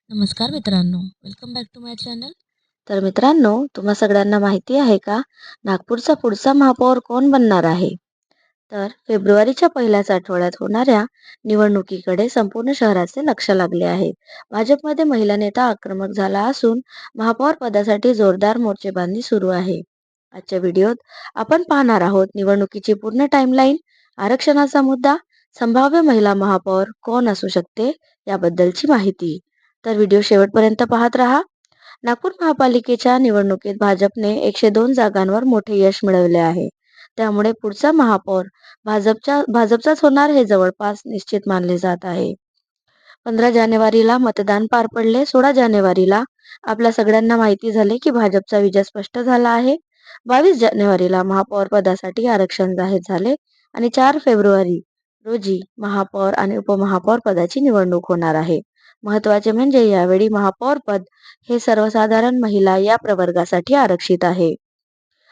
नमस्कार मित्रांनो, welcome back to my channel. तर मित्रांनो, तुम्हा सगळ्यांना माहिती आहे का, नागपूरचा पुढचा महापौर कोण बनणार आहे? तर फेब्रुवारीच्या पहिल्याच आठवड्यात होणाऱ्या निवडणुकीकडे संपूर्ण शहराचे लक्ष लागले आहे. भाजपमध्ये महिला नेता आक्रमक झाला असून महापौर पदासाठी जोरदार मोर्चेबांधणी सुरू आहे. आजच्या व्हिडिओत आपण पाहणार आहोत निवडणुकीची पूर्ण टाइमलाईन, आरक्षणाचा मुद्दा, संभाव्य महिला महापौर कोण असू शकते याबद्दलची माहिती. तर व्हिडिओ शेवटपर्यंत पाहत राहा. नागपूर महापालिकेच्या निवडणुकीत भाजपने 102 जागांवर मोठे यश मिळवले आहे. त्यामुळे पुढचा महापौर भाजपचाच होणार हे जवळपास निश्चित मानले जात आहे. 15 जानेवारीला मतदान पार पडले. 16 जानेवारीला आपल्या सगळ्यांना माहिती झाले की भाजपचा विजय स्पष्ट झाला आहे. 22 जानेवारीला महापौर पदासाठी आरक्षण जाहीर झाले आणि 4 फेब्रुवारी रोजी महापौर आणि उपमहापौर पदाची निवडणूक होणार आहे. महत्त्वाचे म्हणजे यावेळी महापौर पद हे सर्वसाधारण महिला या प्रवर्गासाठी आरक्षित आहे.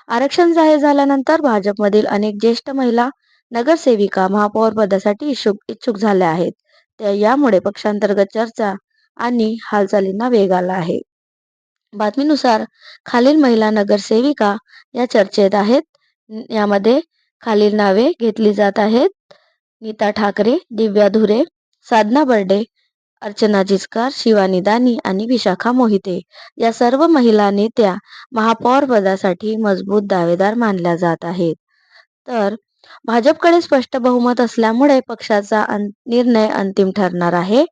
आरक्षण जाहीर झाल्यानंतर भाजपमधील अनेक ज्येष्ठ महिला नगरसेविका महापौर पदासाठी इच्छुक झाल्या आहेत. यामुळे पक्षांतर्गत चर्चा आणि हालचालींना वेग आला आहे. बातमीनुसार खालील महिला नगरसेविका या चर्चेत आहेत. यामध्ये खालील नावे घेतली जात आहेत: नीता ठाकरे, दिव्या धुरे, साधना बर्डे, अर्चना जिचकार, शिवानी दानी आणि विशाखा मोहिते या सर्व महिला नेत्या महापौर पदासाठी मजबूत दावेदार मानल्या जात आहेत. तर भाजपकडे स्पष्ट बहुमत असल्यामुळे पक्षाचा निर्णय अंतिम ठरणार आहे.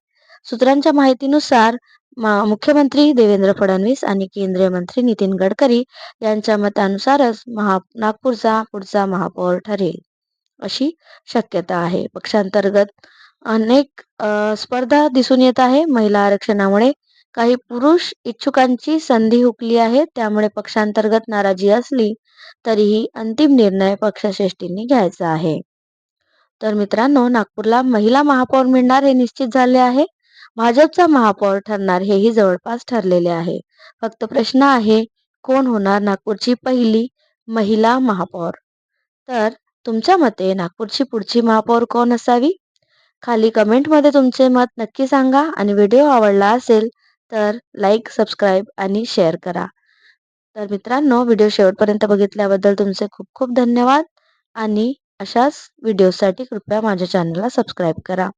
सूत्रांच्या माहितीनुसार मुख्यमंत्री देवेंद्र फडणवीस आणि केंद्रीय मंत्री नितीन गडकरी यांच्या मतानुसारच नागपूरचा पुढचा महापौर ठरेल अशी शक्यता आहे. पक्षांतर्गत अनेक स्पर्धा दिसून येत आहे. महिला आरक्षणामुळे काही पुरुष इच्छुकांची संधी हुकली आहे. त्यामुळे पक्षांतर्गत नाराजी असली तरीही अंतिम निर्णय पक्षश्रेष्ठींनी घ्यायचा आहे. तर मित्रांनो, नागपूरला महिला महापौर मिळणार हे निश्चित झाले आहे. भाजपचा महापौर ठरणार हेही जवळपास ठरलेले आहे. फक्त प्रश्न आहे, कोण होणार नागपूरची पहिली महिला महापौर? तर तुमच्या मते नागपूरची पुढची महापौर कोण असावी? खाली कमेंटमध्ये तुमचे मत नक्की सांगा आणि व्हिडिओ आवडला असेल तर लाईक, सबस्क्राईब आणि शेअर करा. तर मित्रांनो, व्हिडिओ शेवटपर्यंत बघितल्याबद्दल तुमचे खूप खूप धन्यवाद आणि अशाच व्हिडिओसाठी कृपया माझ्या चॅनलला सबस्क्राईब करा.